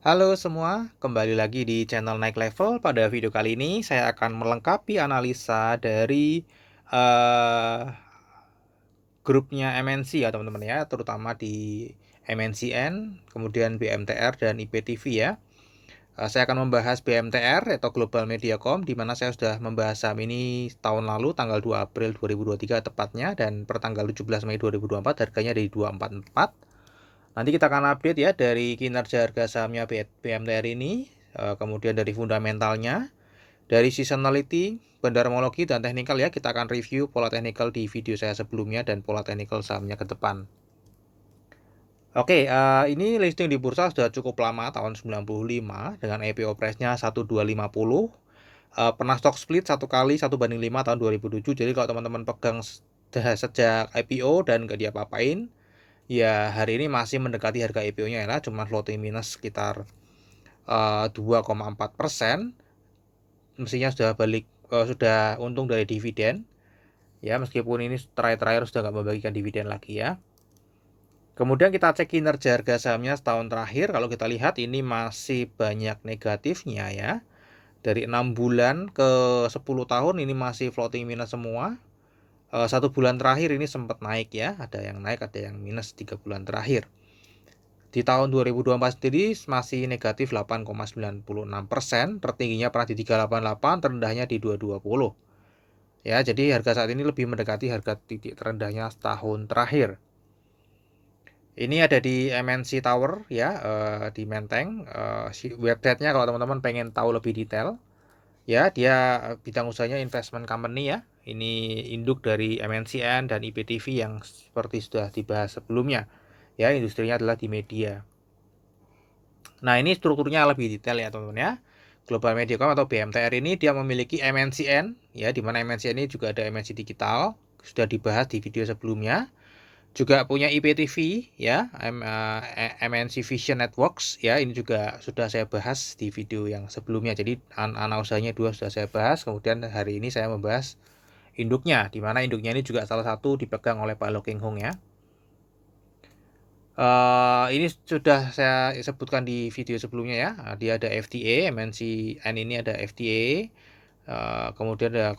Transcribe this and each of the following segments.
Halo semua, kembali lagi di channel Naik Level. Pada video kali ini saya akan melengkapi analisa dari eh, grupnya MNC ya teman-teman ya, terutama di MNCN, kemudian BMTR dan IPTV ya. Saya akan membahas BMTR atau Global Mediacom, di mana saya sudah membahas saham ini tahun lalu tanggal 2 April 2023 tepatnya, dan per tanggal 17 Mei 2024 harganya dari 244. Nanti kita akan update ya dari kinerja harga sahamnya BMTR ini, kemudian dari fundamentalnya, dari seasonality, fundamentologi, dan teknikal ya. Kita akan review pola teknikal di video saya sebelumnya dan pola teknikal sahamnya ke depan. Oke, ini listing di bursa sudah cukup lama, tahun 95, dengan IPO price-nya 1250. Pernah stock split satu kali 1/5 tahun 2007. Jadi kalau teman-teman pegang sejak IPO dan nggak diapa-apain, ya hari ini masih mendekati harga IPO-nya ya, cuma floating minus sekitar 2,4%. Mestinya sudah balik, sudah untung dari dividen ya, meskipun ini terakhir sudah nggak membagikan dividen lagi ya. Kemudian kita cek kinerja harga sahamnya setahun terakhir. Kalau kita lihat ini masih banyak negatifnya ya. Dari 6 bulan ke 10 tahun ini masih floating minus semua. 1 bulan terakhir ini sempat naik ya, ada yang naik ada yang minus 3 bulan terakhir. Di tahun 2024 sendiri masih negatif 8,96%, tertingginya pernah di 388, terendahnya di 220. Ya, jadi harga saat ini lebih mendekati harga titik terendahnya setahun terakhir. Ini ada di MNC Tower ya, di Menteng. Websitenya kalau teman-teman pengen tahu lebih detail, ya dia bidang usahanya investment company ya. Ini induk dari MNCN dan IPTV yang seperti sudah dibahas sebelumnya. Ya, industrinya adalah di media. Nah, ini strukturnya lebih detail ya teman-teman ya. Global Mediacom atau BMTR ini dia memiliki MNCN ya, di mana MNCN ini juga ada MNC Digital, sudah dibahas di video sebelumnya. Juga punya IPTV ya, MNC Vision Networks ya, ini juga sudah saya bahas di video yang sebelumnya. Jadi anak usahanya dua sudah saya bahas, kemudian hari ini saya membahas induknya, di mana induknya ini juga salah satu dipegang oleh Pak Loh Keng Hong ya. Ini sudah saya sebutkan di video sebelumnya ya. Dia ada FTA, MNCN ini ada FTA. Kemudian ada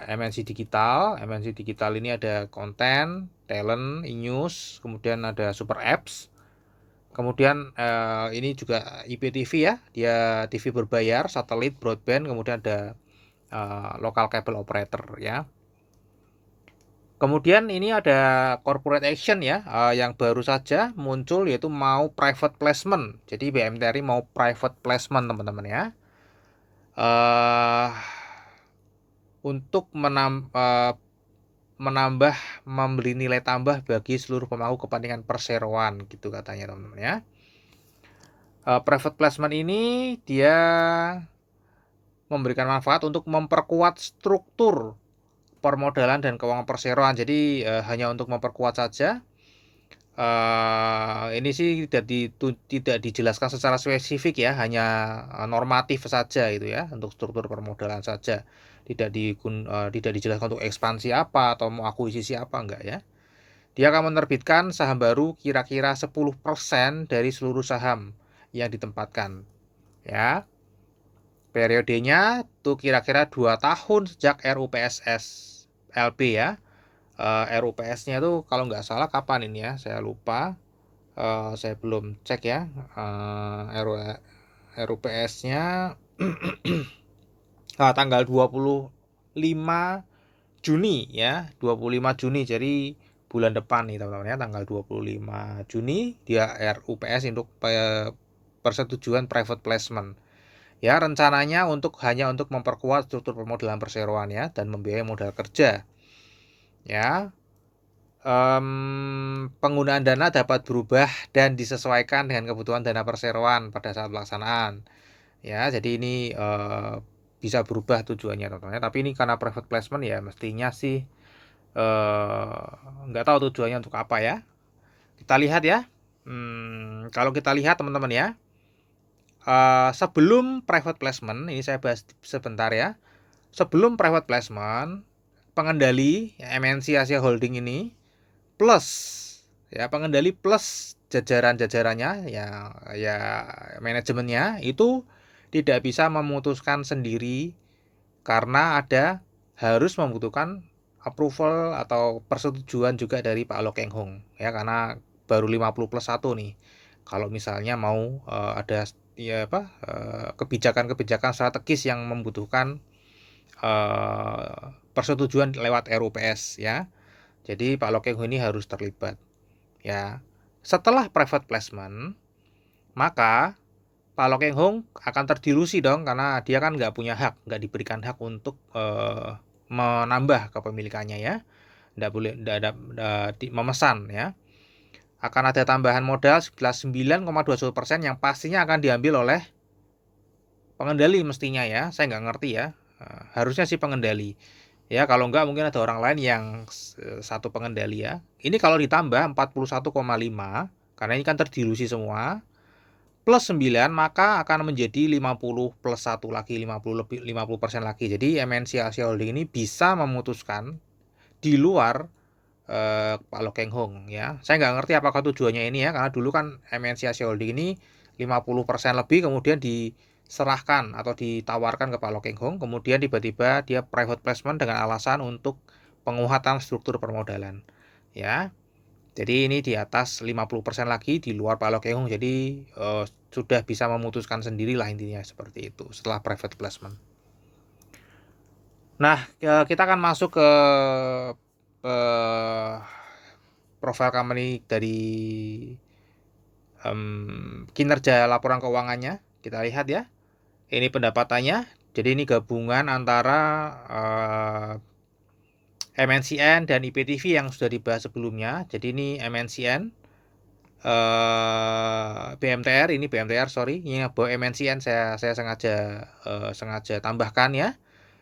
MNC Digital. MNC Digital ini ada konten, talent, e-news, kemudian ada super apps. Kemudian ini juga IPTV ya. Dia TV berbayar, satelit, broadband, kemudian ada local cable operator ya. Kemudian ini ada corporate action ya, yang baru saja muncul, yaitu mau private placement. Jadi BMTRI mau private placement teman-teman ya. Uh, untuk menambah memberi nilai tambah bagi seluruh pemangku kepentingan perseroan gitu katanya teman-teman ya. Private placement ini dia memberikan manfaat untuk memperkuat struktur permodalan dan keuangan perseroan. Jadi hanya untuk memperkuat saja. Ini sih tidak dijelaskan secara spesifik ya, hanya normatif saja itu ya, untuk struktur permodalan saja. Tidak dijelaskan untuk ekspansi apa atau mau akuisisi apa enggak ya. Dia akan menerbitkan saham baru kira-kira 10% dari seluruh saham yang ditempatkan ya. Periodenya tuh kira-kira 2 tahun sejak RUPSS LP ya. RUPS-nya tuh kalau nggak salah kapan ini ya, saya lupa. Saya belum cek ya. RUPS-nya tanggal 25 Juni ya, 25 Juni, jadi bulan depan nih teman-teman ya, tanggal 25 Juni dia RUPS untuk persetujuan private placement. Ya, rencananya hanya untuk memperkuat struktur permodalan perseroan ya, dan membiayai modal kerja. Ya, penggunaan dana dapat berubah dan disesuaikan dengan kebutuhan dana perseroan pada saat pelaksanaan. Ya, jadi ini bisa berubah tujuannya teman-teman. Tapi ini karena private placement ya, mestinya sih nggak tahu tujuannya untuk apa ya. Kita lihat ya. Kalau kita lihat teman-teman ya, sebelum private placement ini saya bahas sebentar ya. Sebelum private placement, pengendali MNC Asia Holding ini plus ya, pengendali plus jajaran-jajarannya ya manajemennya itu tidak bisa memutuskan sendiri karena harus membutuhkan approval atau persetujuan juga dari Pak Lo Keng Hong ya, karena baru 50+1 nih. Kalau misalnya mau ada ya kebijakan-kebijakan strategis yang membutuhkan persetujuan lewat RUPS ya. Jadi Pak Lo Keng Hong ini harus terlibat ya. Setelah private placement, maka Pak Lo Keng Hong akan terdilusi dong, karena dia kan nggak punya hak, nggak diberikan hak untuk menambah kepemilikannya ya, nggak boleh, nggak ada memesan ya. Akan ada tambahan modal 9,21% yang pastinya akan diambil oleh pengendali mestinya ya, saya nggak ngerti ya. Harusnya sih pengendali ya, kalau nggak mungkin ada orang lain yang satu pengendali ya. Ini kalau ditambah 41,5 karena ini kan terdilusi semua, plus 9 maka akan menjadi 50+1 lagi, 50% lagi. Jadi MNC Asia Holding ini bisa memutuskan di luar Pak Lo Keng Hong ya. Saya nggak ngerti apakah tujuannya ini ya, karena dulu kan MNC Asia Holding ini 50% lebih kemudian diserahkan atau ditawarkan ke Pak Lo Keng Hong, kemudian tiba-tiba dia private placement dengan alasan untuk penguatan struktur permodalan ya. Jadi ini di atas 50% lagi di luar Pak Lo Keng Hong, jadi sudah bisa memutuskan sendiri lah intinya seperti itu setelah private placement. Nah, kita akan masuk ke profile company dari kinerja laporan keuangannya. Kita lihat ya, ini pendapatannya. Jadi ini gabungan antara MNCN dan IPTV yang sudah dibahas sebelumnya. Jadi ini MNCN, BMTR, ini BMTR sorry, ini bahwa MNCN saya sengaja tambahkan ya,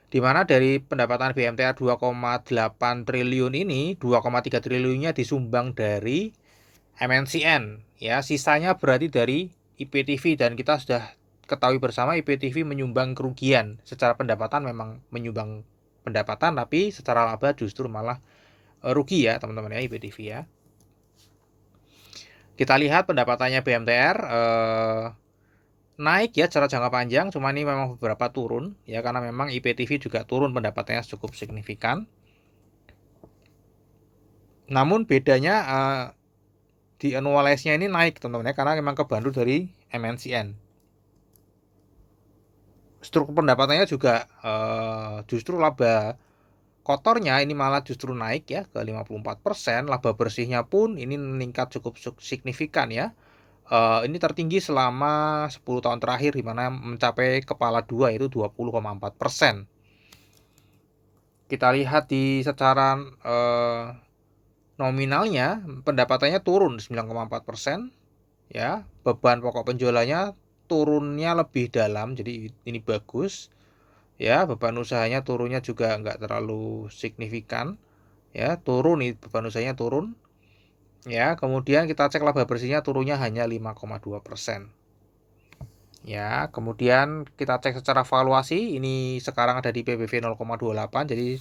dimana dari pendapatan BMTR 2,8 triliun ini 2,3 triliunnya disumbang dari MNCN ya, sisanya berarti dari IPTV, dan kita sudah ketahui bersama IPTV menyumbang kerugian. Secara pendapatan memang menyumbang pendapatan, tapi secara laba justru malah rugi ya teman-teman ya IPTV ya. Kita lihat pendapatannya BMTR naik ya secara jangka panjang, cuma ini memang beberapa turun ya, karena memang IPTV juga turun pendapatannya cukup signifikan. Namun bedanya di annualize-nya ini naik teman-teman ya, karena memang kebantu dari MNCN. Struktur pendapatannya juga justru laba kotornya ini malah justru naik ya ke 54%, laba bersihnya pun ini meningkat cukup signifikan ya. Ini tertinggi selama 10 tahun terakhir, di mana mencapai kepala 2 itu 20,4%. Kita lihat di secara nominalnya pendapatannya turun 9,4% ya. Beban pokok penjualannya turunnya lebih dalam, jadi ini bagus ya. Beban usahanya turunnya juga nggak terlalu signifikan ya, turun nih, beban usahanya turun ya. Kemudian kita cek laba bersihnya turunnya hanya 5,2% ya. Kemudian kita cek secara valuasi, ini sekarang ada di PBV 0,28, jadi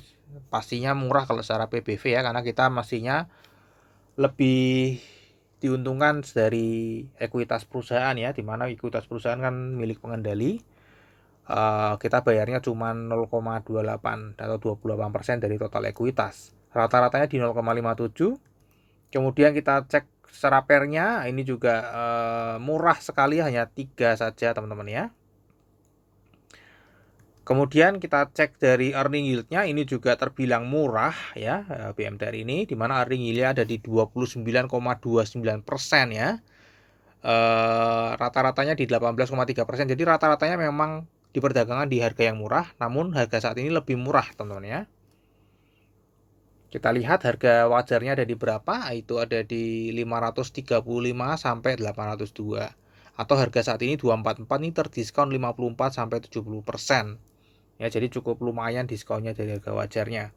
pastinya murah kalau secara PBV ya, karena kita mestinya lebih diuntungkan dari ekuitas perusahaan ya, dimana ekuitas perusahaan kan milik pengendali. Kita bayarnya cuma 0,28 atau 28% dari total ekuitas. Rata-ratanya di 0,57. Kemudian kita cek secara pernya, ini juga murah sekali, hanya 3 saja teman-teman ya. Kemudian kita cek dari earning yield-nya, ini juga terbilang murah ya BMTR ini, dimana earning yield-nya ada di 29,29% ya. Rata-ratanya di 18,3%. Jadi rata-ratanya memang di perdagangan di harga yang murah, namun harga saat ini lebih murah teman-teman ya. Kita lihat harga wajarnya ada di berapa, itu ada di 535 sampai 802, atau harga saat ini 244 ini terdiskon 54 sampai 70% ya, jadi cukup lumayan diskonnya dari harga wajarnya.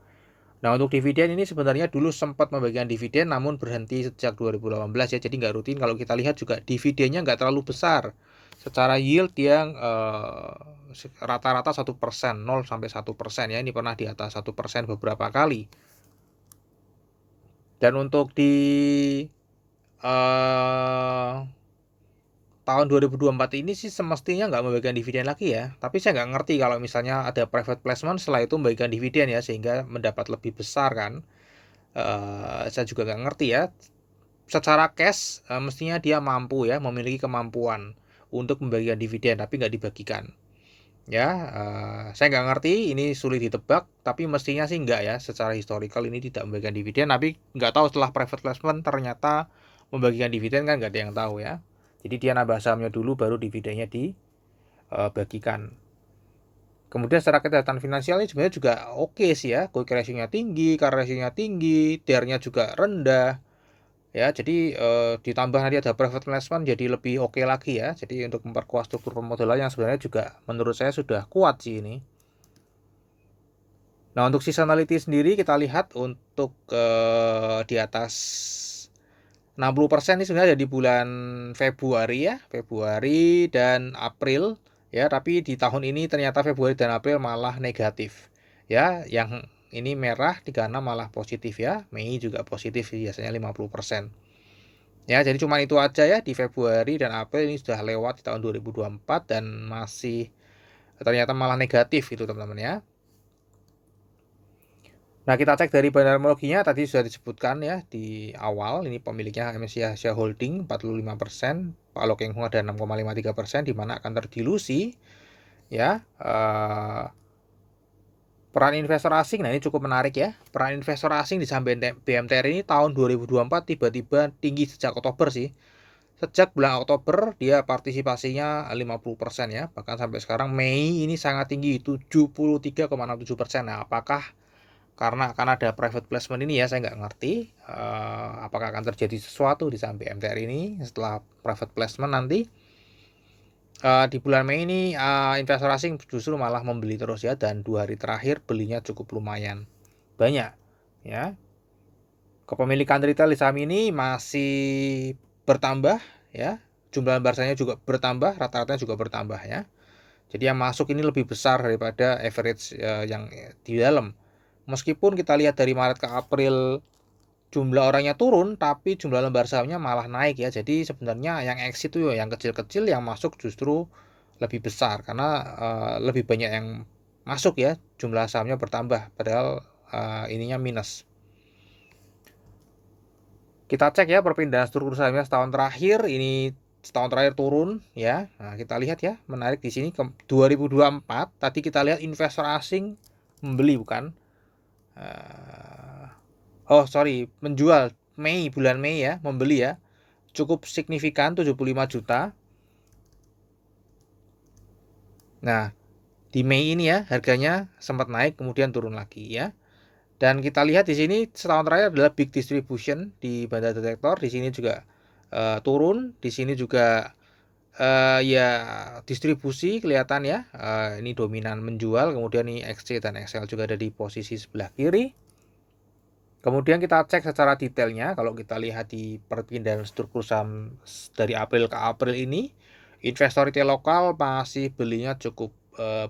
Nah, untuk dividen ini sebenarnya dulu sempat membagikan dividen, namun berhenti sejak 2018 ya, jadi nggak rutin. Kalau kita lihat juga dividennya nggak terlalu besar. Secara yield yang rata-rata 1%, 0 sampai 1% ya, ini pernah di atas 1% beberapa kali. Dan untuk di eh tahun 2024 ini sih semestinya nggak membagikan dividen lagi ya. Tapi saya nggak ngerti kalau misalnya ada private placement setelah itu membagikan dividen ya, sehingga mendapat lebih besar kan. Saya juga nggak ngerti ya. Secara cash mestinya dia mampu ya, memiliki kemampuan untuk membagikan dividen, tapi nggak dibagikan. Ya, saya nggak ngerti, ini sulit ditebak, tapi mestinya sih nggak ya. Secara historical ini tidak membagikan dividen, tapi nggak tahu setelah private placement ternyata membagikan dividen kan nggak ada yang tahu ya. Jadi dia nambah sahamnya dulu, baru dividennya dibagikan. Kemudian secara kesehatan finansialnya sebenarnya juga oke sih ya. Quick ratio-nya tinggi, CAR ratio-nya tinggi, TER-nya juga rendah. Ya, jadi ditambah nanti ada private placement jadi lebih oke lagi ya. Jadi untuk memperkuat struktur pemodalan yang sebenarnya juga menurut saya sudah kuat sih ini. Nah, untuk seasonality sendiri kita lihat untuk di atas 60% ini sebenarnya ada di bulan Februari ya, Februari dan April ya, tapi di tahun ini ternyata Februari dan April malah negatif. Ya, yang ini merah dikarenakan malah positif ya. Mei juga positif biasanya 50%. Ya, jadi cuma itu aja ya di Februari dan April ini sudah lewat di tahun 2024 dan masih ternyata malah negatif itu teman-teman ya. Nah, kita cek dari bandar tadi sudah disebutkan ya di awal, ini pemiliknya MSCI Asia Holding 45%, Pak Lo Keng Hung ada 6,53%, di mana akan terdilusi ya. Peran investor asing, nah ini cukup menarik ya. Peran investor asing di saham BMTR ini tahun 2024 tiba-tiba tinggi sejak Oktober sih. Sejak bulan Oktober dia partisipasinya 50% ya. Bahkan sampai sekarang Mei ini sangat tinggi 73,67%. Nah, apakah karena akan ada private placement ini ya, saya nggak ngerti apakah akan terjadi sesuatu di saham BMTR ini setelah private placement nanti. Di bulan Mei ini investor asing justru malah membeli terus ya, dan 2 hari terakhir belinya cukup lumayan banyak ya. Kepemilikan retail di saham ini masih bertambah ya, jumlah lembar juga bertambah, rata-ratanya juga bertambah ya. Jadi yang masuk ini lebih besar daripada average yang di dalam. Meskipun kita lihat dari Maret ke April jumlah orangnya turun, tapi jumlah lembar sahamnya malah naik ya. Jadi sebenarnya yang exit itu yang kecil-kecil, yang masuk justru lebih besar karena lebih banyak yang masuk ya, jumlah sahamnya bertambah padahal ininya minus. Kita cek ya perpindahan struktur sahamnya setahun terakhir, ini setahun terakhir turun ya. Nah, kita lihat ya, menarik di sini 2024 tadi kita lihat investor asing membeli bukan. Menjual bulan Mei ya, membeli ya. Cukup signifikan 75 juta. Nah, di Mei ini ya harganya sempat naik kemudian turun lagi ya. Dan kita lihat di sini setahun terakhir adalah big distribution di Bandar Detektor. Di sini juga turun, di sini juga ya distribusi kelihatan ya. Ini dominan menjual, kemudian ini XC dan XL juga ada di posisi sebelah kiri. Kemudian kita cek secara detailnya, kalau kita lihat di perpindahan struktur saham dari April ke April ini, investor retail lokal masih belinya cukup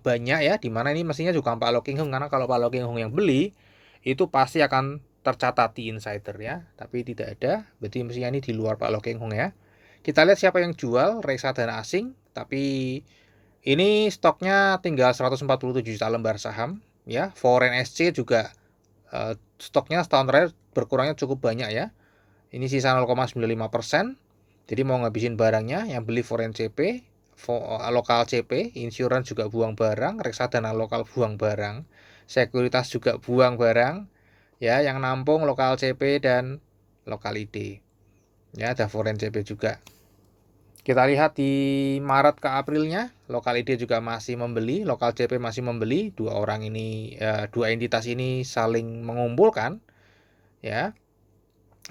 banyak ya, dimana ini mestinya juga Pak Lo Keng Hung, karena kalau Pak Lo Keng Hung yang beli itu pasti akan tercatat di insider ya, tapi tidak ada, berarti mestinya ini di luar Pak Lo Keng Hung ya. Kita lihat siapa yang jual, reksadana asing, tapi ini stoknya tinggal 147 juta lembar saham ya. Foreign SC juga stoknya setahun terakhir berkurangnya cukup banyak ya. Ini sisa 0,95%. Jadi mau ngabisin barangnya, yang beli foreign CP, lokal CP, insurance juga buang barang, reksadana lokal buang barang, sekuritas juga buang barang, ya, yang nampung lokal CP dan lokal ID. Ya, ada foreign CP juga. Kita lihat di Maret ke Aprilnya, lokal ID juga masih membeli, lokal CP masih membeli. Dua orang ini, dua entitas ini saling mengumpulkan, ya.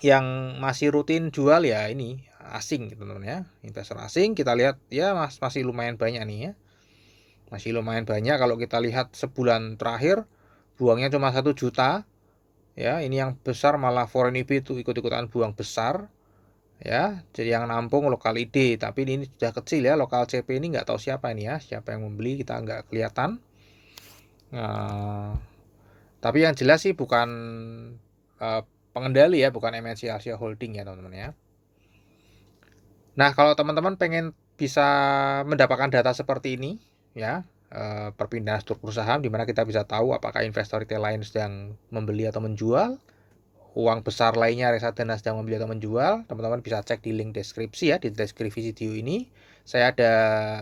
Yang masih rutin jual ya ini asing, teman-teman ya, investor asing. Kita lihat ya masih lumayan banyak nih ya, masih lumayan banyak. Kalau kita lihat sebulan terakhir buangnya cuma 1 juta, ya. Ini yang besar malah foreign IB itu ikut-ikutan buang besar. Ya, jadi yang nampung lokal ID, tapi ini sudah kecil ya, lokal CP ini nggak tahu siapa ini ya, siapa yang membeli kita nggak kelihatan. Tapi yang jelas sih bukan pengendali ya, bukan MSCI Asia Holding ya teman-teman ya. Nah, kalau teman-teman pengen bisa mendapatkan data seperti ini, ya, perpindahan struktur saham di mana kita bisa tahu apakah investor retail lain sedang membeli atau menjual, uang besar lainnya reksadana sedang membeli atau menjual, teman-teman bisa cek di link deskripsi ya, di deskripsi video ini. Saya ada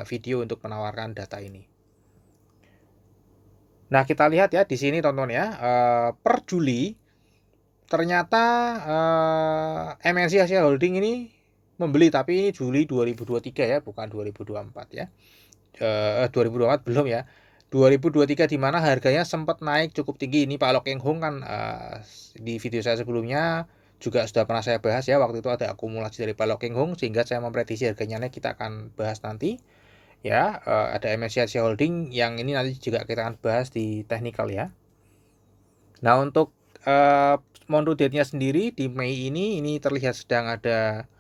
video untuk menawarkan data ini. Nah, kita lihat ya di sini teman-teman ya, per Juli ternyata MNC Asia Holding ini membeli, tapi ini Juli 2023 ya, bukan 2024 ya. 2024 belum ya. 2023 di mana harganya sempat naik cukup tinggi. Ini Pak Lok Eng Hong kan di video saya sebelumnya juga sudah pernah saya bahas ya, waktu itu ada akumulasi dari Pak Lok Eng Hong sehingga saya memprediksi harganya naik, kita akan bahas nanti. Ya, ada MNC Asia Holding yang ini nanti juga kita akan bahas di technical ya. Nah, untuk monthly date-nya sendiri di Mei ini terlihat sedang ada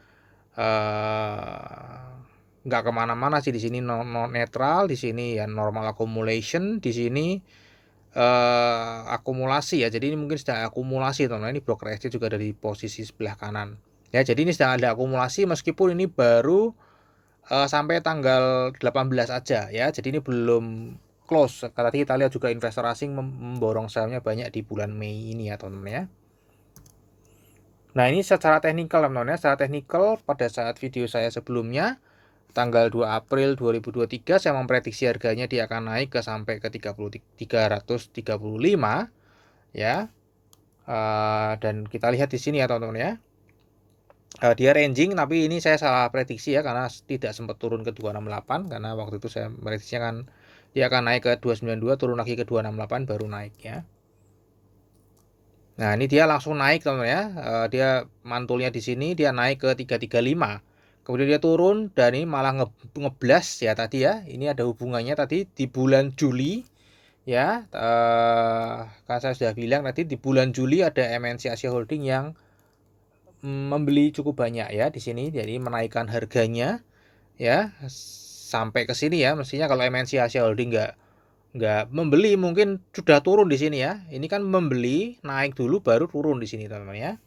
nggak kemana-mana sih, di sini netral, di sini ya normal accumulation, di sini akumulasi ya. Jadi ini mungkin sedang akumulasi teman-teman. Ini broker exchange juga dari posisi sebelah kanan. Ya, jadi ini sedang ada akumulasi meskipun ini baru sampai tanggal 18 aja ya. Jadi ini belum close. Tadi kita lihat juga investor asing memborong sahamnya banyak di bulan Mei ini ya teman-teman ya. Nah, ini secara teknikal teman-teman ya. Secara teknikal pada saat video saya sebelumnya tanggal 2 April 2023 saya memprediksi harganya dia akan naik ke sampai ke 335 ya. Dan kita lihat di sini ya teman-teman ya. Dia ranging, tapi ini saya salah prediksi ya, karena tidak sempat turun ke 268, karena waktu itu saya prediksinya kan dia akan naik ke 292, turun lagi ke 268 baru naik ya. Nah, ini dia langsung naik teman-teman ya. Dia mantulnya di sini dia naik ke 335. Kemudian dia turun dan ini malah ngeblas ya tadi ya. Ini ada hubungannya tadi di bulan Juli ya. Kan saya sudah bilang tadi di bulan Juli ada MNC Asia Holding yang membeli cukup banyak ya di sini, jadi menaikkan harganya ya sampai ke sini ya. Mestinya kalau MNC Asia Holding nggak membeli mungkin sudah turun di sini ya. Ini kan membeli naik dulu baru turun di sini teman-teman ya.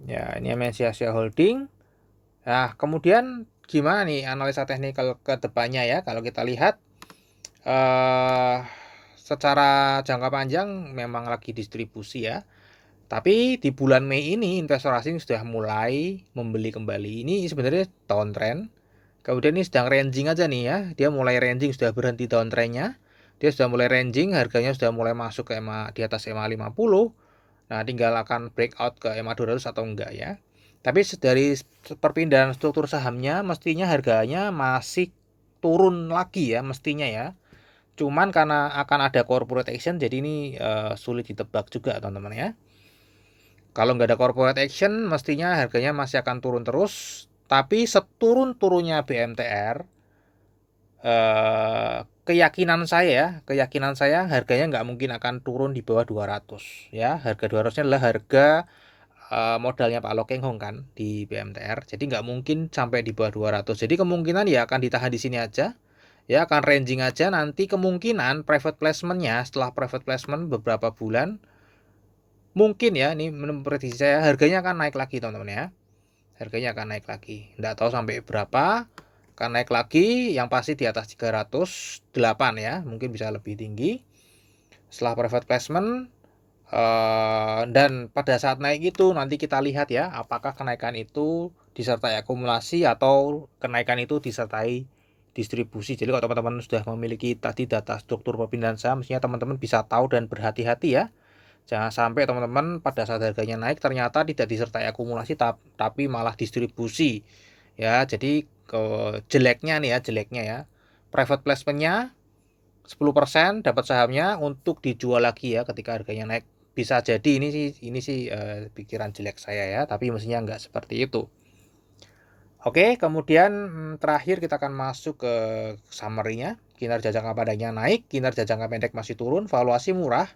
Ya, ini MNC Asia Holding. Nah, kemudian gimana nih analisa teknikal ke depannya ya? Kalau kita lihat secara jangka panjang memang lagi distribusi ya. Tapi di bulan Mei ini investor asing sudah mulai membeli kembali. Ini sebenarnya downtrend. Kemudian ini sedang ranging aja nih ya. Dia mulai ranging, sudah berhenti downtrendnya. Dia sudah mulai ranging, harganya sudah mulai masuk ke EMA di atas EMA 50. Nah, tinggal akan breakout ke EMA 200 atau enggak ya. Tapi dari perpindahan struktur sahamnya mestinya harganya masih turun lagi ya mestinya ya. Cuman karena akan ada corporate action jadi ini sulit ditebak juga teman-teman ya. Kalau nggak ada corporate action, mestinya harganya masih akan turun terus. Tapi seturun-turunnya BMTR, keyakinan saya harganya nggak mungkin akan turun di bawah 200 ya. Harga 200-nya adalah harga modalnya Pak Lokeng Hong kan di BMTR. Jadi nggak mungkin sampai di bawah 200. Jadi kemungkinan ya akan ditahan di sini aja. Ya akan ranging aja, nanti kemungkinan private placement-nya setelah private placement beberapa bulan mungkin ya, ini menurut prediksi saya harganya akan naik lagi teman-teman ya. Harganya akan naik lagi. Nggak tahu sampai berapa, akan naik lagi, yang pasti di atas 308 ya, mungkin bisa lebih tinggi. Setelah private placement dan pada saat naik itu nanti kita lihat ya, apakah kenaikan itu disertai akumulasi atau kenaikan itu disertai distribusi. Jadi kalau teman-teman sudah memiliki tadi data struktur perpindahan saham, mestinya teman-teman bisa tahu dan berhati-hati ya. Jangan sampai teman-teman pada saat harganya naik ternyata tidak disertai akumulasi tapi malah distribusi. Ya, jadi jeleknya nih ya, jeleknya ya. Private placement-nya 10% dapat sahamnya untuk dijual lagi ya ketika harganya naik. Bisa jadi ini sih pikiran jelek saya ya, tapi mestinya nggak seperti itu. Oke, kemudian terakhir kita akan masuk ke summary-nya. Kinerja jangka panjangnya naik, kinerja jangka pendek masih turun, valuasi murah,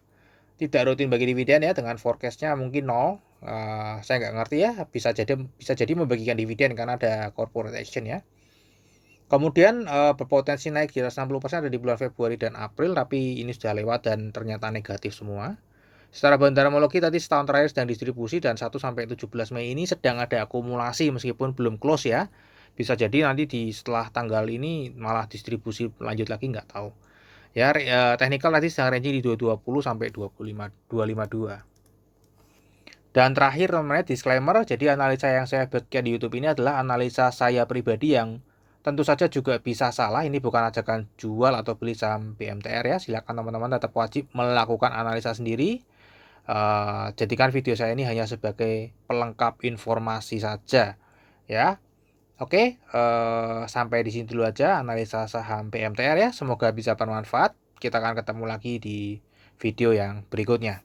tidak rutin bagi dividen ya, dengan forecastnya mungkin 0. Saya nggak ngerti ya, bisa jadi membagikan dividen karena ada corporate action ya. Kemudian berpotensi naik di atas 60% ada di bulan Februari dan April, tapi ini sudah lewat dan ternyata negatif semua. Secara bandarmologi tadi setahun terakhir sedang distribusi dan 1 sampai 17 Mei ini sedang ada akumulasi meskipun belum close ya. Bisa jadi nanti setelah tanggal ini malah distribusi lanjut lagi, nggak tahu. Ya, technical tadi sedang ranging di 220 sampai 252. Dan terakhir namanya disclaimer, jadi analisa yang saya buatkan di YouTube ini adalah analisa saya pribadi yang tentu saja juga bisa salah. Ini bukan ajakan jual atau beli saham BMTR ya. Silakan teman-teman tetap wajib melakukan analisa sendiri. Jadikan video saya ini hanya sebagai pelengkap informasi saja ya. Oke, sampai di sini dulu aja analisa saham BMTR ya. Semoga bisa bermanfaat. Kita akan ketemu lagi di video yang berikutnya.